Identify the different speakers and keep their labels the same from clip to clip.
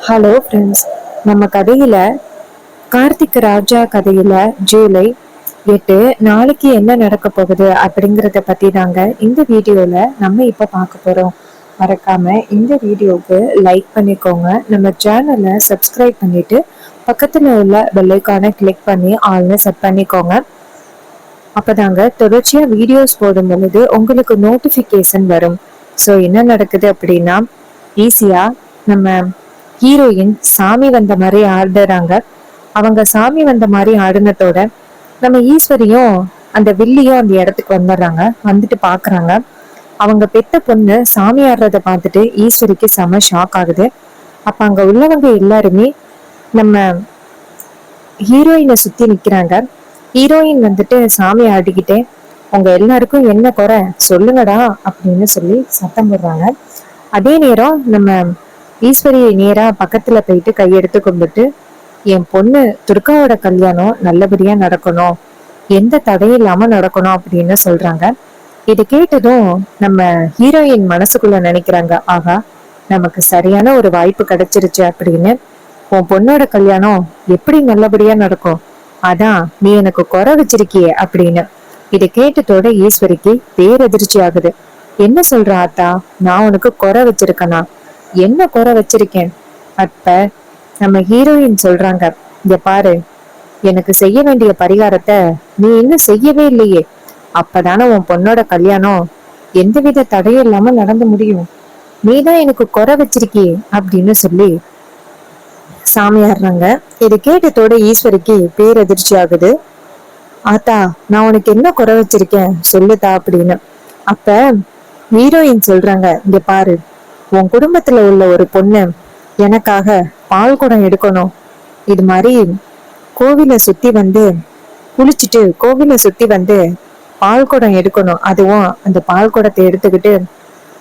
Speaker 1: Hello friends. நம்ம கதையில கார்த்திக் ராஜா கதையில ஜூலை 8 நாளைக்கு என்ன நடக்க போகுது அப்படிங்கிறத பத்தி தாங்க இந்த வீடியோல நம்ம இப்ப பார்க்க போறோம். மறக்காம இந்த வீடியோவுக்கு லைக் பண்ணிக்கோங்க, நம்ம சேனலை சப்ஸ்கிரைப் பண்ணிட்டு பக்கத்துல உள்ள பெல் ஐகானை கிளிக் பண்ணி ஆல்னு செட் பண்ணிக்கோங்க. அப்பதாங்க தொடர்ச்சியா வீடியோஸ் போடும் பொழுது உங்களுக்கு நோட்டிபிகேஷன் வரும். ஸோ என்ன நடக்குது அப்படின்னா, ஈஸியா நம்ம ஹீரோயின் சாமி வந்த மாதிரி ஆடுறாங்க. அவங்க சாமி வந்த மாதிரி ஆடுனதோட நம்ம ஈஸ்வரியும் அந்த வில்லியும் அந்த இடத்துக்கு வந்துடுறாங்க. வந்துட்டு பாக்குறாங்க, அவங்க பெத்த பொண்ணு சாமி ஆடுறத பார்த்துட்டு ஈஸ்வரிக்கு செம ஷாக் ஆகுது. அப்ப அங்க உள்ளவங்க எல்லாருமே நம்ம ஹீரோயினை சுத்தி நிக்கிறாங்க. ஹீரோயின் வந்துட்டு சாமி ஆடிக்கிட்டே, உங்க எல்லாருக்கும் என்ன குறை சொல்லுங்கடா அப்படின்னு சொல்லி சத்தம் போடுறாங்க. அதே நேரம் நம்ம ஈஸ்வரியை நேரா பக்கத்துல போயிட்டு கையெடுத்து கும்பிட்டு, என் பொண்ணு துர்காவோட கல்யாணம் நல்லபடியா நடக்கணும், எந்த தடையும் இல்லாம நடக்கணும் அப்படின்னு சொல்றாங்க. இது கேட்டதும் நம்ம ஹீரோயின் மனசுக்குள்ள நினைக்கிறாங்க, ஆகா நமக்கு சரியான ஒரு வாய்ப்பு கிடைச்சிருச்சு அப்படின்னு. உன் பொண்ணோட கல்யாணம் எப்படி நல்லபடியா நடக்கும், அதான் நீ எனக்கு குறை வச்சிருக்கியே அப்படின்னு. இதை கேட்டதோட ஈஸ்வரிக்கு பேரதிர்ச்சி ஆகுது. என்ன சொல்ற ஆத்தா, நான் உனக்கு குறை வச்சிருக்கனா, என்ன குறை வச்சிருக்கேன்? அப்ப நம்ம ஹீரோயின் சொல்றாங்க, இங்க பாரு, எனக்கு செய்ய வேண்டிய பரிகாரத்தை நீ இன்னும் செய்யவே இல்லையே, அப்பதானே உன் பொண்ணோட கல்யாணம் எந்தவித தடையும் இல்லாம நடந்து முடியும், நீதான் எனக்கு குறை வச்சிருக்கியே அப்படின்னு சொல்லி சாமியாடுறாங்க. இதை கேட்டதோட ஈஸ்வரிக்கு பேரதிர்ச்சி ஆகுது. ஆத்தா, நான் உனக்கு என்ன குறை வச்சிருக்கேன் சொல்லுதா அப்படின்னு. அப்ப ஹீரோயின் சொல்றாங்க, இங்க பாரு, உன் குடும்பத்துல உள்ள ஒரு பொண்ணு எனக்காக பால் குடம் எடுக்கணும், இது மாதிரி கோவிலை சுத்தி வந்து குளிச்சுட்டு கோவிலை சுத்தி வந்து பால் குடம் எடுக்கணும், அதுவும் அந்த பால் குடத்தை எடுத்துக்கிட்டு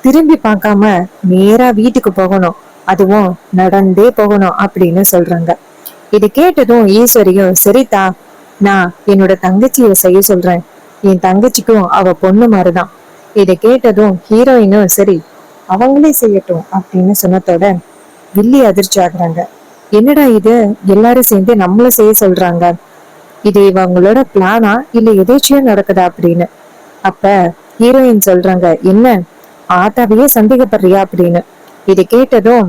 Speaker 1: திரும்பி பார்க்காம நேரா வீட்டுக்கு போகணும், அதுவும் நடந்தே போகணும் அப்படின்னு சொல்றாங்க. இது கேட்டதும் ஈஸ்வரியும், சரிதா, நான் என்னோட தங்கச்சிய செய்ய சொல்றேன், என் தங்கச்சிக்கும் அவ பொண்ணு மாதிரிதான். இதை கேட்டதும் ஹீரோயினும் சரி அவங்களே செய்யட்டும் அப்படின்னு சொன்னதோட வில்லி அதிர்ச்சி ஆகுறாங்க. என்னடா இது, எல்லாரும் சேர்ந்து நம்மள செய்ய சொல்றாங்க, இது இவங்களோட பிளானா இல்ல எதேச்சியா நடக்குதா அப்படின்னு. அப்ப ஹீரோயின் சொல்றாங்க, என்ன ஆத்தாவையே சந்தேகப்படுறியா அப்படின்னு. இதை கேட்டதும்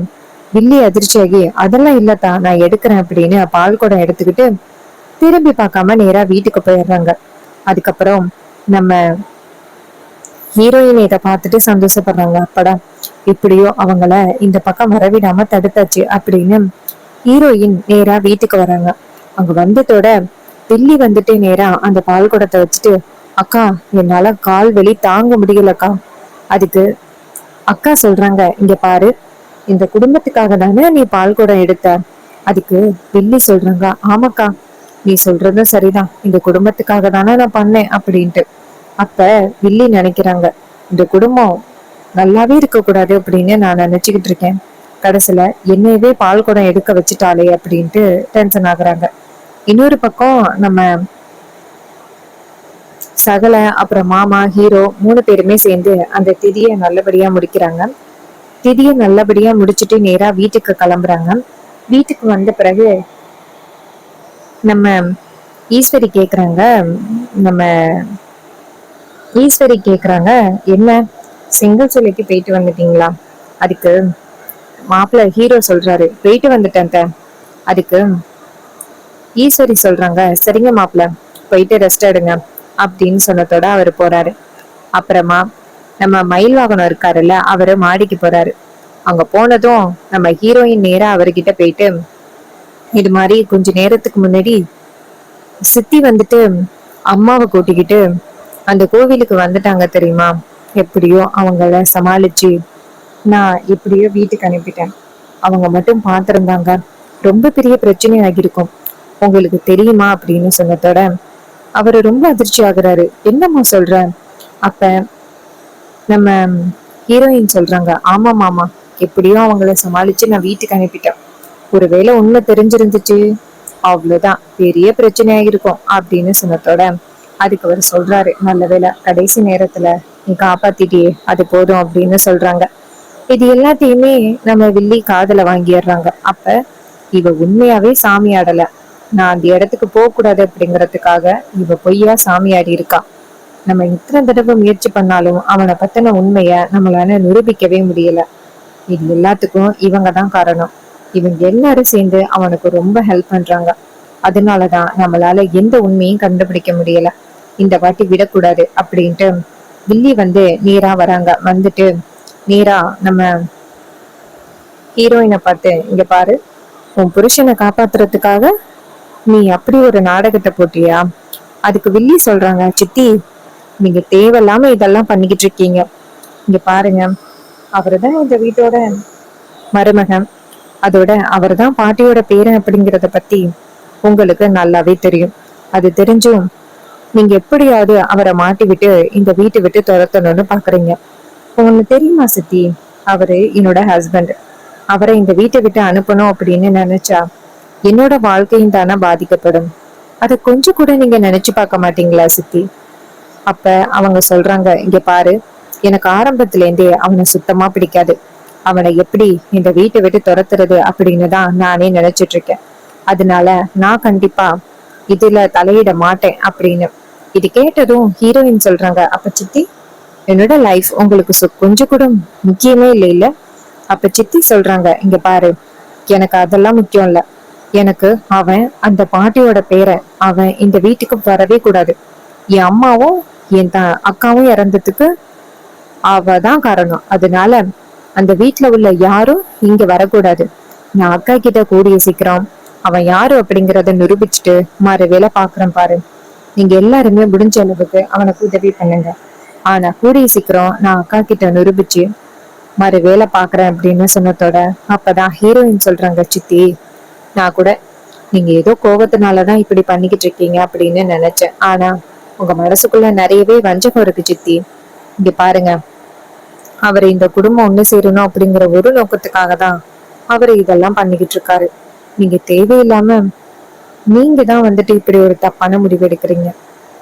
Speaker 1: வில்லி அதிர்ச்சியாகி, அதெல்லாம் இல்லத்தா, நான் எடுக்கிறேன் அப்படின்னு பால் குடம் எடுத்துக்கிட்டு திரும்பி பார்க்காம நேரா வீட்டுக்கு போயிடுறாங்க. அதுக்கப்புறம் நம்ம ஹீரோயின் இதை பார்த்துட்டு சந்தோஷப்படுறாங்க, அப்படா இப்படியோ அவங்கள இந்த பக்கம் வரவிடாம தடுத்தாச்சு அப்படின்னு. ஹீரோயின் நேரா வீட்டுக்கு வராங்க. அங்க வந்ததோட வில்லி வந்துட்டு நேரா அந்த பால் குடத்தை வச்சுட்டு, அக்கா என்னால கால் வலி தாங்க முடியலக்கா. அதுக்கு அக்கா சொல்றாங்க, இங்க பாரு, இந்த குடும்பத்துக்காக தானே நீ பால் குடம் எடுத்த. அதுக்கு வில்லி சொல்றாங்க, ஆமாக்கா நீ சொல்றதும் சரிதான், இந்த குடும்பத்துக்காக தானே நான் பண்ணேன் அப்படின்ட்டு. அப்ப வில்லி நினைக்கிறாங்க, இந்த குடும்பம் நல்லாவே இருக்க கூடாது அப்படின்னு நான் நினைச்சுக்கிட்டு இருக்கேன், கடைசியில என்னையவே பால் குடம் எடுக்க வச்சுட்டாளே அப்படின்ட்டு டென்ஷன் ஆகுறாங்க. இன்னொரு பக்கம் நம்ம சகல அப்புறம் மாமா ஹீரோ 3 பேருமே சேர்ந்து அந்த திதியை நல்லபடியா முடிக்கிறாங்க. திதியை நல்லபடியா முடிச்சுட்டு நேரா வீட்டுக்கு கிளம்புறாங்க. வீட்டுக்கு வந்த பிறகு நம்ம ஈஸ்வரி கேக்குறாங்க நம்ம ஈஸ்வரி கேக்குறாங்க, என்ன சிங்கிள் சிலைக்கு போயிட்டு வந்துட்டீங்களா? அதுக்கு மாப்பிள்ள ஹீரோ சொல்றாரு, போயிட்டு வந்துட்டேன். அதுக்கு ஈஸ்வரி சொல்றாங்க, சரிங்க மாப்பிள்ள, போயிட்டு ரெஸ்ட் எடுங்க அப்படின்னு சொன்னதோட அவரு போறாரு. அப்புறமா நம்ம மயில் வாகனம் இருக்காருல்ல, அவரு மாடிக்கு போறாரு. அங்க போனதும் நம்ம ஹீரோயின் நேரா அவர்கிட்ட போயிட்டு, இது மாதிரி கொஞ்ச நேரத்துக்கு முன்னாடி சித்தி வந்துட்டு அம்மாவை கூட்டிக்கிட்டு அந்த கோவிலுக்கு வந்துட்டாங்க தெரியுமா, எப்படியோ அவங்கள சமாளிச்சு நான் எப்படியோ வீட்டுக்கு அனுப்பிட்டேன், அவங்க மட்டும் பார்த்திருந்தாங்க ரொம்ப பெரிய பிரச்சனை ஆகியிருக்கும், உங்களுக்கு தெரியுமா அப்படின்னு சொன்னதோட அவரு ரொம்ப அதிர்ச்சி ஆகுறாரு. என்னம்மா சொல்ற? அப்ப நம்ம ஹீரோயின் சொல்றாங்க, ஆமா மாமா, எப்படியோ அவங்கள சமாளிச்சு நான் வீட்டுக்கு அனுப்பிட்டேன், ஒருவேளை உண்மை தெரிஞ்சிருந்துச்சு அவ்வளவுதான் பெரிய பிரச்சனையா இருக்கும் அப்படின்னு சொன்னதோட அதுக்கு அவர் சொல்றாரு, நல்ல வேளை கடைசி நேரத்துல நீ காப்பாத்திட்டியே, அது போதும் அப்படின்னு சொல்றாங்க. இது எல்லாத்தையுமே நம்ம வில்லி காதுல வாங்கிடுறாங்க. அப்ப இவ உண்மையாவே சாமியாடல, நான் அந்த இடத்துக்கு போக கூடாது அப்படிங்கறதுக்காக இவ பொய்யா சாமியாடி இருக்கா. நம்ம இத்தனை தடவை முயற்சி பண்ணாலும் அவனை பத்தின உண்மைய நம்மளால நிரூபிக்கவே முடியல. இது எல்லாத்துக்கும் இவங்க தான் காரணம். இவங்க எல்லாரும் சேர்ந்து அவனுக்கு ரொம்ப ஹெல்ப் பண்றாங்க. அதனாலதான் நம்மளால எந்த உண்மையும் கண்டுபிடிக்க முடியல. இந்த வாட்டி விடக்கூடாது அப்படின்ட்டு வில்லி நேரா வராங்க. வந்துட்டு நேரா நம்ம ஹீரோயினை பார்த்து, இங்க பாரு, உன் புருஷனை காப்பாத்துறதுக்காக நீ அப்படி ஒரு நாடகத்தை போட்டியா? அதுக்கு வில்லி சொல்றாங்க, சித்தி நீங்க தேவையில்லாம இதெல்லாம் பண்ணிக்கிட்டு இருக்கீங்க. இங்க பாருங்க, அவருதான் இந்த வீட்டோட மருமகன், அதோட அவர் தான் பாட்டியோட பேரன் அப்படிங்கறத பத்தி உங்களுக்கு நல்லாவே தெரியும். அது தெரிஞ்சும் நீங்க எப்படியாவது அவரை மாட்டி விட்டு இந்த வீட்டை விட்டு துரத்தணும்னு பாக்குறீங்க. உங்களுக்கு தெரியுமா சித்தி, அவரு என்னோட ஹஸ்பண்ட். அவரை இந்த வீட்டை விட்டு அனுப்பணும் அப்படின்னு நினைச்சா என்னோட வாழ்க்கையும் தானே பாதிக்கப்படும். அதை கொஞ்சம் கூட நீங்க நினைச்சு பார்க்க மாட்டீங்களா சித்தி? அப்ப அவங்க சொல்றாங்க, இங்க பாரு, எனக்கு ஆரம்பத்துல இருந்தே அவனை சுத்தமா பிடிக்காது. அவனை எப்படி இந்த வீட்டை விட்டு துரத்துறது அப்படின்னு தான் நானே நினைச்சிட்டு இருக்கேன். அதனால நான் கண்டிப்பா இதுல தலையிட மாட்டேன் அப்படின்னு. இது கேட்டதும் ஹீரோயின் சொல்றாங்க, அப்ப சித்தி என்னோட லைஃப் உங்களுக்கு கொஞ்சம் கூட முக்கியமே இல்லை இல்ல? அப்ப சித்தி சொல்றாங்க, இங்க பாரு, எனக்கு அதெல்லாம் முக்கியம் இல்ல. எனக்கு அவன் அந்த பாட்டியோட பேரை அவன் இந்த வீட்டுக்கு வரவே கூடாது. என் அம்மாவும் என் அக்காவும் இறந்ததுக்கு அவ தான் காரணம். அதனால அந்த வீட்டுல உள்ள யாரும் இங்க வரக்கூடாது. நான் அக்கா கிட்ட கூடிய சீக்கிரம் அவன் யாரு அப்படிங்கறத நிரூபிச்சுட்டு மறு வேலை பாக்குறேன் பாரு. நீங்க எல்லாருமே முடிஞ்ச அளவுக்கு அவனுக்கு உதவி பண்ணுங்க. ஆனா கூடிய சீக்கிரம் நான் அக்கா கிட்ட நிரூபிச்சு மறு வேலை பாக்குறேன் அப்படின்னு சொன்னதோட அப்பதான் ஹீரோயின் சொல்றாங்க, சித்தி நான் கூட நீங்க ஏதோ கோபத்தினாலதான் இப்படி பண்ணிக்கிட்டு இருக்கீங்க அப்படின்னு நினைச்சேன். ஆனா உங்க மனசுக்குள்ள நிறையவே வஞ்சகம் இருக்கு சித்தி. இங்க பாருங்க, அவர் இந்த குடும்பம் ஒண்ணு சேரணும் அப்படிங்கிற ஒரு நோக்கத்துக்காக தான் அவர் இதெல்லாம் பண்ணிக்கிட்டு இருக்காரு. நீங்க தேவையில்லாம நீங்க தான் இப்படி ஒரு தப்பான முடிவு எடுக்கிறீங்க.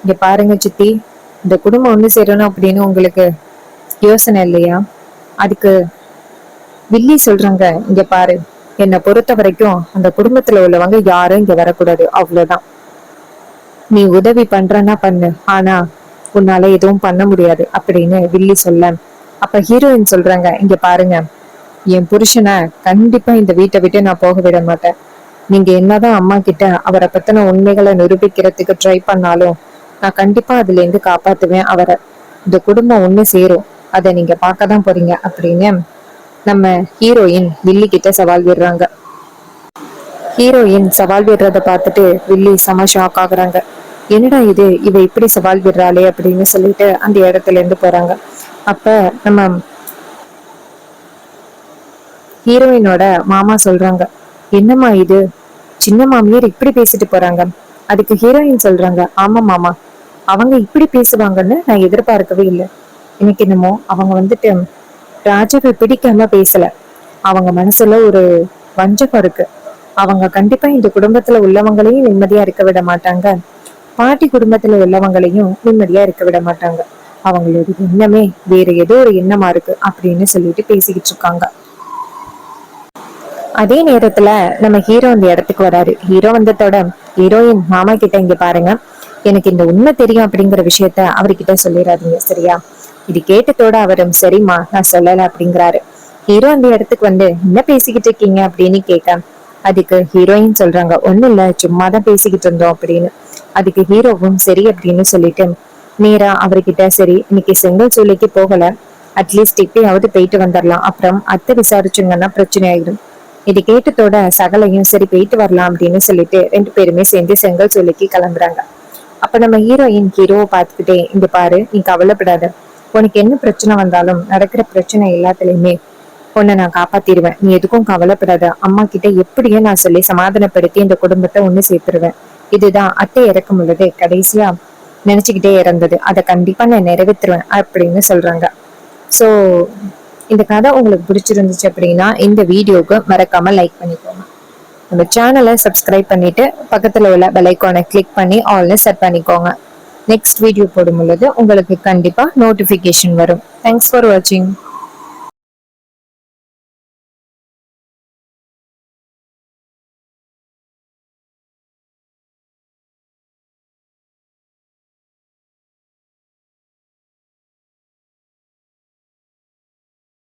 Speaker 1: இங்க பாருங்க சித்தி, இந்த குடும்பம் ஒண்ணு சேரணும் அப்படின்னு உங்களுக்கு யோசனை இல்லையா? அதுக்கு வில்லி சொல்றாங்க, இங்க பாரு, என்னை பொறுத்த வரைக்கும் அந்த குடும்பத்துல உள்ளவங்க யாரும் இங்க வரக்கூடாது, அவ்வளவுதான். நீ உதவி பண்றன்னா பண்ணு, ஆனா உன்னால எதுவும் பண்ண முடியாது அப்படின்னு வில்லி சொல்ல அப்ப ஹீரோயின் சொல்றாங்க, இங்க பாருங்க, என் புருஷனை கண்டிப்பா இந்த வீட்டை விட்டு நான் போக விட மாட்டேன். நீங்க என்னதான் அம்மா கிட்ட அவரை பத்தின உண்மைகளை நிரூபிக்கிறதுக்கு ட்ரை பண்ணாலும் நான் கண்டிப்பா அதுல இருந்து காப்பாத்துவேன் அவரை. இந்த குடும்பம் ஒண்ணு சேரும், அதை நீங்க பார்க்கதான் போறீங்க அப்படின்னு நம்ம ஹீரோயின் வில்லி கிட்ட சவால் விடுறாங்க. ஹீரோயின் சவால் விடுறத பார்த்துட்டு வில்லி செம ஷாக் ஆகுறாங்க. என்னடா இது, இவ இப்படி சவால் விடுறாளே அப்படின்னு சொல்லிட்டு அந்த இடத்துல இருந்து போறாங்க. அப்ப நம்ம ஹீரோயினோட மாமா சொல்றாங்க, என்னம்மா இது, சின்ன மாமியார் இப்படி பேசிட்டு போறாங்க. அதுக்கு ஹீரோயின் சொல்றாங்க, ஆமா மாமா, அவங்க இப்படி பேசுவாங்கன்னு நான் எதிர்பார்க்கவே இல்லை. எனக்கு என்னமோ அவங்க ராஜாவை பிடிக்காம பேசல, அவங்க மனசுல ஒரு வஞ்சகம் இருக்கு. அவங்க கண்டிப்பா இந்த குடும்பத்துல உள்ளவங்களையும் நிம்மதியா இருக்க விட மாட்டாங்க, பாட்டி குடும்பத்துல உள்ளவங்களையும் நிம்மதியா இருக்க விட மாட்டாங்க. அவங்களோட எண்ணமே வேற ஏதோ ஒரு எண்ணமா இருக்கு அப்படின்னு சொல்லிட்டு பேசிக்கிட்டு இருக்காங்க. அதே நேரத்துல நம்ம ஹீரோ அந்த இடத்துக்கு வராரு. ஹீரோ வந்ததோட ஹீரோயின், மாமா கிட்ட இங்க பாருங்க, எனக்கு இந்த உண்மை தெரியும் அப்படிங்கிற விஷயத்த அவர்கிட்ட சொல்லிடாதீங்க, சரியா? இது கேட்டதோட அவரும் சரிம்மா நான் சொல்லல அப்படிங்கிறாரு. ஹீரோ அந்த இடத்துக்கு என்ன பேசிக்கிட்டு இருக்கீங்க அப்படின்னு கேட்க அதுக்கு ஹீரோயின் சொல்றாங்க, ஒண்ணும் இல்ல, சும்மாதான் பேசிக்கிட்டு இருந்தோம் அப்படின்னு. அதுக்கு ஹீரோவும் சரி அப்படின்னு சொல்லிட்டு நேரா அவர்கிட்ட, சரி இன்னைக்கு செங்கல் சூளைக்கு போகல, அட்லீஸ்ட் இப்பயாவது போயிட்டு வந்துடலாம், அப்புறம் அத்தை விசாரிச்சுங்கன்னா பிரச்சனை ஆயிடும். இது கேட்டதோட சகலையும் சரி போயிட்டு வரலாம் அப்படின்னு சொல்லிட்டு ரெண்டு பேருமே சேர்ந்து செங்கல் சூளைக்கு கிளம்புறாங்க. அப்ப நம்ம ஹீரோயின் ஹீரோவை பார்த்துக்கிட்டே, இங்க பாரு, நீ கவலைப்படாத, உனக்கு என்ன பிரச்சனை வந்தாலும் நடக்கிற பிரச்சனை எல்லாத்துலயுமே உன்னை நான் காப்பாத்திடுவேன், நீ எதுக்கும் கவலைப்படாத, அம்மா கிட்ட எப்படியும் நான் சொல்லி சமாதானப்படுத்தி இந்த குடும்பத்தை ஒண்ணு சேர்த்துருவேன். இதுதான் அத்தை இறக்கும் பொழுது கடைசியா நினைச்சுக்கிட்டே இறந்தது, அதை கண்டிப்பா நான் நிறைவேற்றுவேன் அப்படின்னு சொல்றாங்க. சோ இந்த கதை உங்களுக்கு பிடிச்சிருந்துச்சு அப்படின்னா இந்த வீடியோக்கு மறக்காம லைக் பண்ணிக்கோங்க. நம்ம சேனலை சப்ஸ்கிரைப் பண்ணிட்டு பக்கத்துல உள்ள பெல் ஐகானை கிளிக் பண்ணி ஆல்னு செட் பண்ணிக்கோங்க. நெக்ஸ்ட் வீடியோ போடும் பொழுது உங்களுக்கு கண்டிப்பா நோட்டிபிகேஷன் வரும். தேங்க்ஸ் ஃபார் வாட்சிங்.